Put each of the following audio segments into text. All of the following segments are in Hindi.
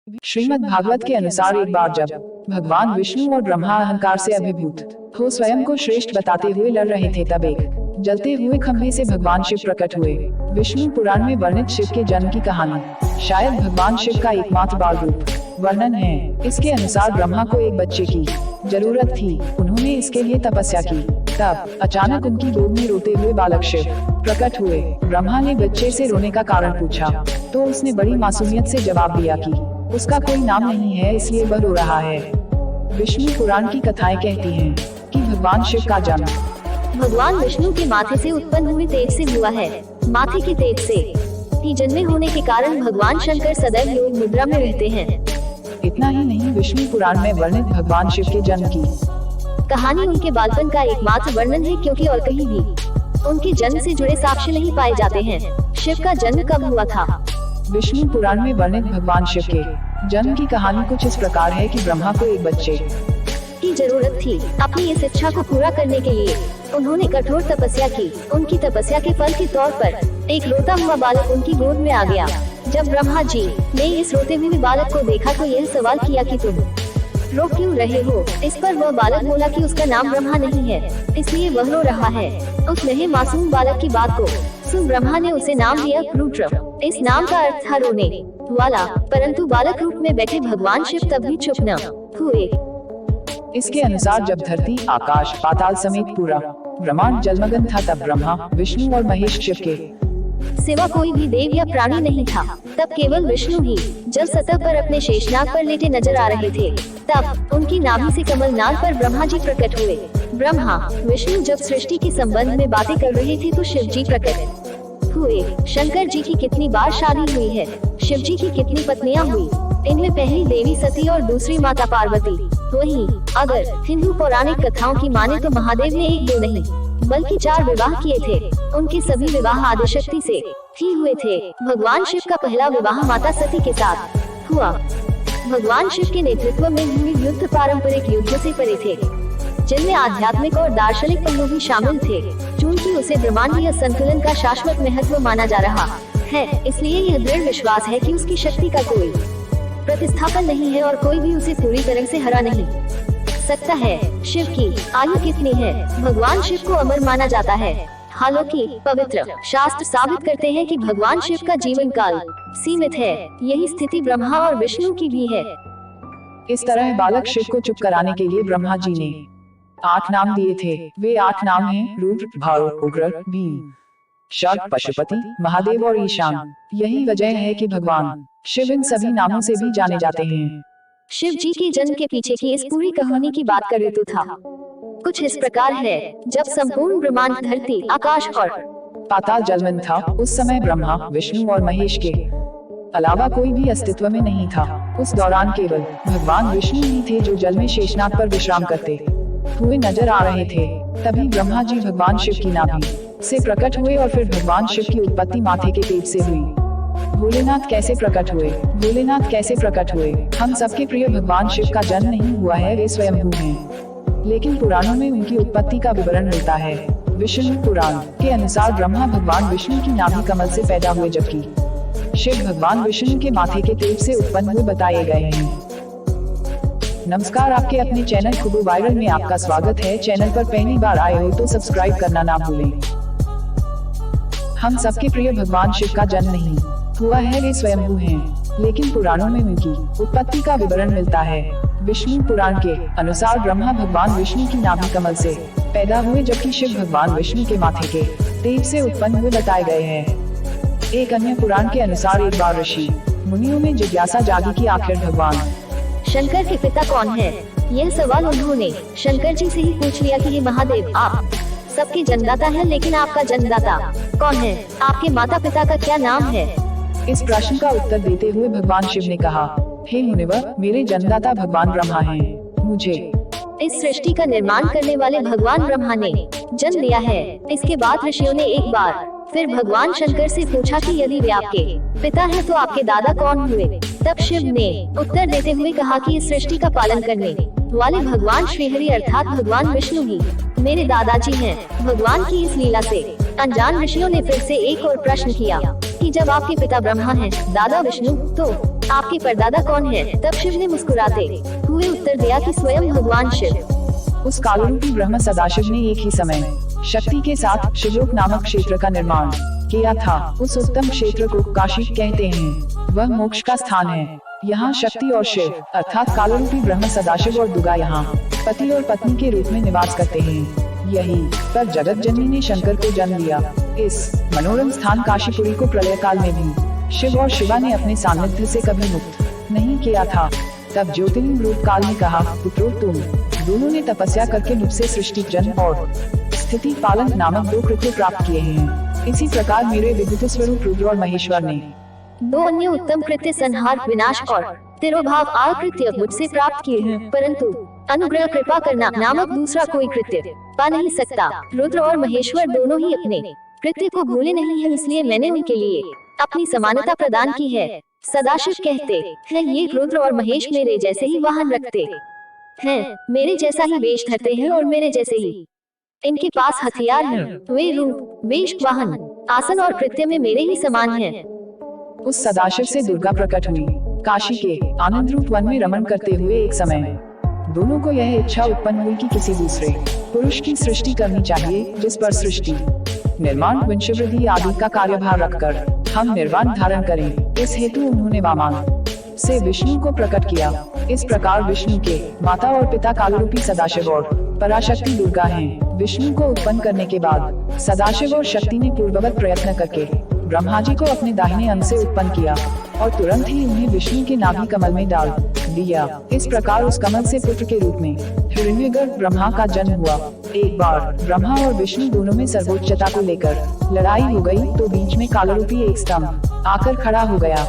श्रीमद् भागवत के अनुसार एक बार जब भगवान विष्णु और ब्रह्मा अहंकार से अभिभूत हो स्वयं को श्रेष्ठ बताते हुए लड़ रहे थे, तब एक जलते हुए खंभे से भगवान शिव प्रकट हुए। विष्णु पुराण में वर्णित शिव के जन्म की कहानी शायद भगवान शिव का एकमात्र बाल रूप वर्णन है। इसके अनुसार ब्रह्मा को एक बच्चे की जरूरत थी। उन्होंने इसके लिए तपस्या की। तब अचानक उनकी गोद में रोते हुए बालक शिव प्रकट हुए। ब्रह्मा ने बच्चे से रोने का कारण पूछा तो उसने बड़ी मासूमियत से जवाब दिया कि उसका कोई नाम नहीं है, इसलिए वह रो रहा है। विष्णु पुराण की कथाएं कहती हैं कि भगवान शिव का जन्म भगवान विष्णु के माथे से उत्पन्न हुए तेज से हुआ है। माथे के तेज से ही जन्मे होने के कारण भगवान शंकर सदैव योग मुद्रा में रहते हैं। इतना ही नहीं, विष्णु पुराण में वर्णित भगवान शिव के जन्म की कहानी उनके बालपन का एकमात्र वर्णन है, क्योंकि और कहीं भी उनके जन्म से जुड़े साक्ष्य नहीं पाए जाते हैं। शिव का जन्म कब हुआ था? विष्णु पुराण में वर्णित भगवान शिव के जन्म की कहानी कुछ इस प्रकार है कि ब्रह्मा को एक बच्चे की जरूरत थी। अपनी इस इच्छा को पूरा करने के लिए उन्होंने कठोर तपस्या की। उनकी तपस्या के फल के तौर पर एक रोता हुआ बालक उनकी गोद में आ गया। जब ब्रह्मा जी ने इस रोते हुए बालक को देखा तो यह सवाल किया कि तुम रो क्यों रहे हो? इस पर वह बालक बोला कि उसका नाम ब्रह्मा नहीं है, इसलिए वह रो रहा है। उस नन्हे मासूम बालक की बात को सुन ब्रह्मा ने उसे नाम दिया रुद्र। इस नाम का अर्थ था रोने वाला। परंतु बालक रूप में बैठे भगवान शिव तब भी चुप न हुए। इसके अनुसार जब धरती, आकाश, पाताल समेत पूरा ब्रह्मांड जलमग्न था, तब ब्रह्मा, विष्णु और महेश शिव के सिवा कोई भी देव या प्राणी नहीं था। तब केवल विष्णु ही जल सतह पर अपने शेषनाग पर लेटे नजर आ रहे थे। तब उनकी नाभि से कमल नाग पर ब्रह्मा जी प्रकट हुए। ब्रह्मा विष्णु जब सृष्टि के संबंध में बातें कर रहे थे तो शिव जी प्रकट हुए। शंकर जी की कितनी बार शादी हुई है? शिव जी की कितनी पत्नियां हुई? इनमें पहली देवी सती और दूसरी माता पार्वती। वहीं अगर हिंदू पौराणिक कथाओं की माने तो महादेव ने 1 2 नहीं बल्कि 4 विवाह किए थे। उनके सभी विवाह आदिशक्ति से ही हुए थे। भगवान शिव का पहला विवाह माता सती के साथ हुआ। भगवान शिव के नेतृत्व में हुए युद्ध पारंपरिक युद्ध से परे थे, जिनमें आध्यात्मिक और दार्शनिक पहलू भी शामिल थे। चूंकि उसे ब्रह्मांडीय संतुलन का शाश्वत महत्व माना जा रहा है, इसलिए यह दृढ़ विश्वास है कि उसकी शक्ति का कोई प्रतिस्थापन नहीं है और कोई भी उसे पूरी तरह से हरा नहीं सकता है। शिव की आयु कितनी है? भगवान शिव को अमर माना जाता है। हालांकि पवित्र शास्त्र साबित करते हैं कि भगवान शिव का जीवन काल सीमित है। यही स्थिति ब्रह्मा और विष्णु की भी है। इस तरह बालक शिव को चुप कराने के लिए ब्रह्मा जी ने 8 नाम दिए थे। वे 8 नाम हैं रुद्र, भारू, उग्र, भीम, शर्क, पशुपति, महादेव और ईशान। यही वजह है कि भगवान शिव इन सभी नामों से भी जाने जाते हैं। शिव जी के जन्म के पीछे की इस पूरी कहानी की बात करें तो था कुछ इस प्रकार है। जब संपूर्ण ब्रह्मांड, धरती, आकाश और पाताल जलमग्न था, उस समय ब्रह्मा, विष्णु और महेश के अलावा कोई भी अस्तित्व में नहीं था। उस दौरान केवल भगवान विष्णु ही थे जो जल में शेषनाग पर विश्राम करते हुए नजर आ रहे थे। तभी ब्रह्मा जी भगवान शिव की नाभि से प्रकट हुए और फिर भगवान शिव की उत्पत्ति माथे के तेज से हुई। भोलेनाथ कैसे प्रकट हुए? भोलेनाथ कैसे प्रकट हुए? हम सबके प्रिय भगवान शिव का जन्म नहीं हुआ है, वे स्वयंभू हैं। लेकिन पुराणों में उनकी उत्पत्ति का विवरण मिलता है। विष्णु पुराण के अनुसार ब्रह्मा भगवान विष्णु की नाभि कमल से पैदा हुए, जबकि शिव भगवान विष्णु के माथे के तेज से उत्पन्न हुए बताए गए हैं। नमस्कार, आपके अपने चैनल खुबू वायरल में आपका स्वागत है। चैनल पर पहली बार आए हो तो सब्सक्राइब करना ना भूलें। हम सबके प्रिय भगवान शिव का जन्म नहीं हुआ है, वे स्वयंभू हैं। लेकिन पुराणों में उनकी उत्पत्ति का विवरण मिलता है। विष्णु पुराण के अनुसार ब्रह्मा भगवान विष्णु की नाभि कमल से पैदा हुए, जबकि शिव भगवान विष्णु के माथे के तेज से उत्पन्न हुए बताए गए हैं। एक अन्य पुराण के अनुसार एक बार ऋषि मुनियों में जिज्ञासा जागी कि आखिर भगवान शंकर के पिता कौन है? यह सवाल उन्होंने शंकर जी से ही पूछ लिया कि हे महादेव, आप सबके जन्मदाता हैं, लेकिन आपका जन्मदाता कौन है? आपके माता पिता का क्या नाम है? इस प्रश्न का उत्तर देते हुए भगवान शिव ने कहा, हे मुनिवर, मेरे जन्मदाता भगवान ब्रह्मा हैं। मुझे इस सृष्टि का निर्माण करने वाले भगवान ब्रह्मा ने जन्म दिया है। इसके बाद ऋषियों ने एक बार फिर भगवान शंकर से पूछा कि यदि वे आपके पिता हैं तो आपके दादा कौन हुए? तब शिव ने उत्तर देते हुए कहा कि इस सृष्टि का पालन करने वाले भगवान श्रीहरि अर्थात भगवान विष्णु ही मेरे दादाजी हैं। भगवान की इस लीला से अनजान ऋषियों ने फिर से एक और प्रश्न किया कि जब आपके पिता ब्रह्मा हैं, दादा विष्णु, तो आपके परदादा कौन है? तब शिव ने मुस्कुराते हुए उत्तर दिया कि स्वयं भगवान शिव। उस कालरूपी ब्रह्म सदाशिव ने एक ही समय शक्ति के साथ शिवलोक नामक क्षेत्र का निर्माण किया था। उस उत्तम क्षेत्र को काशी कहते हैं। वह मोक्ष का स्थान है। यहाँ शक्ति और शिव अर्थात कालरूपी ब्रह्म सदाशिव और दुर्गा यहाँ पति और पत्नी के रूप में निवास करते हैं। यही पर जगत जननी ने शंकर को जन्म दिया। इस मनोरम स्थान काशीपुरी को प्रलय काल में भी शिव और शिवा ने अपने सानिध्य से कभी मुक्त नहीं किया था। तब ज्योतिर्लिंग रूप काल ने कहा, पुत्रो तुम दोनों ने तपस्या करके मुझसे सृष्टि जन्म और स्थिति पालन नामक 2 कृत्य प्राप्त किए हैं। इसी प्रकार मेरे विभूति स्वरूप रुद्र और महेश्वर ने 2 अन्य उत्तम कृत्य संहार, विनाश और तिरोभाव आकृत्य मुझसे प्राप्त किए हैं, परंतु अनुग्रह कृपा करना नामक दूसरा कोई कृत्य पा नहीं सकता। रुद्र और महेश्वर दोनों ही अपने कृत्य को भूले नहीं है, इसलिए मैंने उनके लिए अपनी समानता प्रदान की है। सदाशिव कहते हैं, ये रुद्र और महेश मेरे जैसे ही वाहन रखते हैं, मेरे जैसा ही वेश धरते हैं और मेरे जैसे ही इनके पास हथियार हैं। वे रूप, वेश, वाहन, आसन और कृत्य में मेरे ही समान हैं। उस सदाशिव से दुर्गा प्रकट हुई। काशी के आनंद रूप वन में रमण करते हुए एक समय दोनों को यह इच्छा उत्पन्न हुई कि किसी दूसरे पुरुष की सृष्टि करनी चाहिए, जिस पर सृष्टि, निर्माण, वंशवृद्धि आदि का कार्यभार रखकर हम निर्वाण धारण करें। इस हेतु उन्होंने वामन से विष्णु को प्रकट किया। इस प्रकार विष्णु के माता और पिता कालरूपी सदाशिव और पराशक्ति दुर्गा हैं। विष्णु को उत्पन्न करने के बाद सदाशिव और शक्ति ने पूर्ववत प्रयत्न करके ब्रह्मा जी को अपने दाहिने अंग से उत्पन्न किया और तुरंत ही उन्हें विष्णु के नाभि कमल में डाल दिया। इस प्रकार उस कमल से पुत्र के रूप में हिरण्यगर्भ ब्रह्मा का जन्म हुआ। एक बार ब्रह्मा और विष्णु दोनों में सर्वोच्चता को लेकर लड़ाई हो गई तो बीच में कालरूपी एक स्तंभ आकर खड़ा हो गया।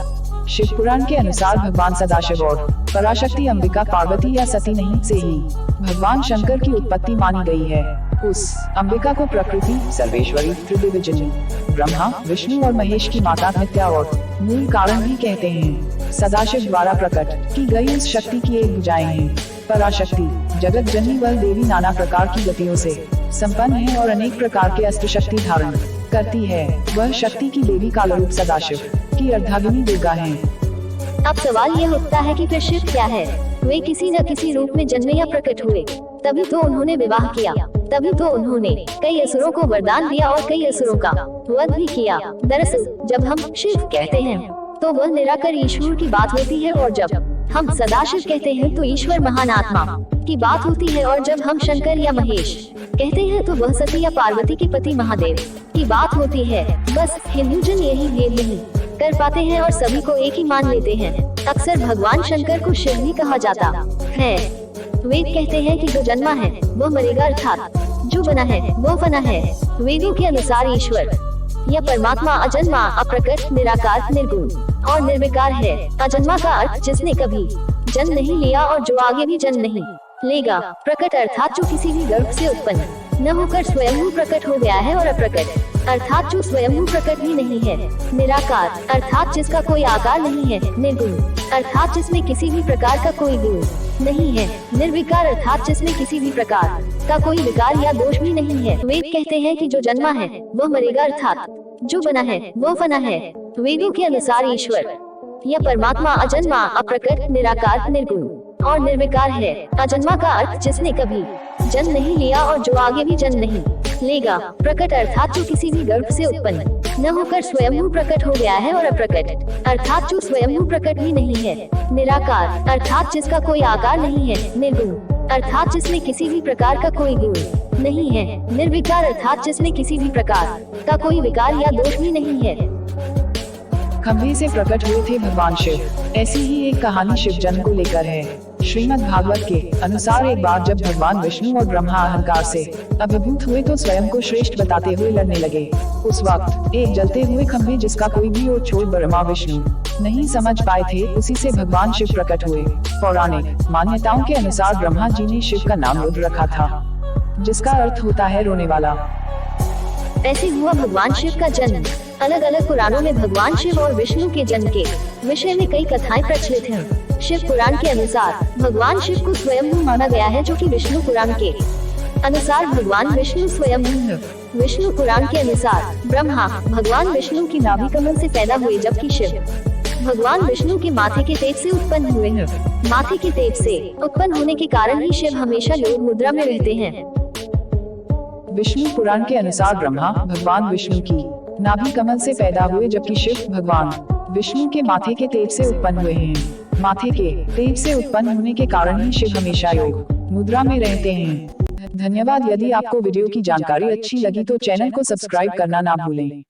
शिव पुराण के अनुसार भगवान सदाशिव और पराशक्ति अंबिका पार्वती या सती नहीं से ही भगवान शंकर की उत्पत्ति मानी गई है। उस अंबिका को प्रकृति, सर्वेश्वरी, त्रिविजनी, ब्रह्मा, विष्णु और महेश की माता नित्या और मूल कारण भी कहते हैं। सदाशिव द्वारा प्रकट की गई उस शक्ति की एक भुजाएं हैं। पराशक्ति जगत जननी वह देवी नाना प्रकार की गतियों से संपन्न है और अनेक प्रकार के अस्त्र शक्ति धारण करती है। वह शक्ति की देवी कालरूप सदाशिव की अर्धांगिनी दुर्गा है। अब सवाल यह उठता है कि फिर शिव क्या है? वे किसी न किसी रूप में जन्मे या प्रकट हुए, तभी तो उन्होंने विवाह किया, तभी तो उन्होंने कई असुरों को वरदान दिया और कई असुरों का वध भी किया। दरअसल जब हम शिव कहते हैं तो वह निराकार ईश्वर की बात होती है, और जब हम सदाशिव कहते हैं तो ईश्वर महान आत्मा की बात होती है, और जब हम शंकर या महेश कहते हैं तो वह सती या पार्वती के पति महादेव की बात होती है। बस हिंदू जन यही भेद नहीं कर पाते हैं और सभी को एक ही मान लेते हैं। अक्सर भगवान शंकर को शिव भी कहा जाता है। वेद कहते हैं कि जो जन्मा है वो मरेगा, अर्थात जो बना है वो फना है। वेदों के अनुसार ईश्वर या परमात्मा अजन्मा, अप्रकट, निराकार, निर्गुण और निर्विकार है। अजन्मा का अर्थ जिसने कभी जन्म नहीं लिया और जो आगे भी जन्म नहीं लेगा। प्रकट अर्थात जो किसी भी गर्भ से उत्पन्न न होकर स्वयं प्रकट हो गया है, और अप्रकट अर्थात जो स्वयं प्रकट भी नहीं है। निराकार अर्थात जिसका कोई आकार नहीं है। निर्गुण अर्थात जिसमें किसी भी प्रकार का कोई गुण नहीं है। निर्विकार अर्थात जिसमें किसी भी प्रकार का कोई विकार या दोष भी नहीं है। वेद कहते हैं कि जो जन्मा है वह मरेगा, अर्थात जो बना है वो फना है। वेदों के अनुसार ईश्वर या परमात्मा अजन्मा, अप्रकट, निराकार, निर्गुण और निर्विकार है। अजन्मा का अर्थ जिसने कभी जन्म नहीं लिया और जो आगे भी जन्म नहीं लेगा। प्रकट अर्थात जो किसी भी गर्भ से उत्पन्न न होकर स्वयं प्रकट हो गया है, और अप्रकट अर्थात जो स्वयं प्रकट भी नहीं है। निराकार अर्थात जिसका कोई आकार नहीं है। निर्गुण अर्थात जिसमें किसी भी प्रकार का कोई गुण नहीं है। निर्विकार अर्थात जिसमें किसी भी प्रकार का कोई विकार या दोष भी नहीं है। खंभे से प्रकट हुए थे भगवान शिव। ऐसी ही एक कहानी शिव जन्म को लेकर है। श्रीमद् भागवत के अनुसार एक बार जब भगवान विष्णु और ब्रह्मा अहंकार से अभिभूत हुए तो स्वयं को श्रेष्ठ बताते हुए लड़ने लगे। उस वक्त एक जलते हुए खंभे जिसका कोई भी और छोड़ ब्रह्मा विष्णु नहीं समझ पाए थे, उसी से भगवान शिव प्रकट हुए। पौराणिक मान्यताओं के अनुसार ब्रह्मा जी ने शिव का नाम रुद्र रखा था, जिसका अर्थ होता है रोने वाला। ऐसे हुआ भगवान शिव का जन्म। अलग अलग पुराणों में भगवान शिव और विष्णु के जन्म के विषय में कई कथाएं प्रचलित हैं। शिव पुराण के अनुसार भगवान शिव को स्वयंभू माना गया है, जो कि विष्णु पुराण के अनुसार भगवान विष्णु स्वयंभू हैं। विष्णु पुराण के अनुसार ब्रह्मा भगवान विष्णु की नाभि कमल से पैदा हुए, जबकि शिव भगवान विष्णु के माथे के तेज से उत्पन्न हुए हैं। माथे के तेज से उत्पन्न होने के कारण ही शिव हमेशा योग मुद्रा में रहते हैं। विष्णु पुराण के अनुसार ब्रह्मा भगवान विष्णु की नाभि कमल से पैदा हुए, जबकि शिव भगवान विष्णु के माथे के तेज से उत्पन्न हुए हैं। माथे के तेज से उत्पन्न होने के कारण ही शिव हमेशा योग मुद्रा में रहते हैं। धन्यवाद। यदि आपको वीडियो की जानकारी अच्छी लगी तो चैनल को सब्सक्राइब करना ना भूलें।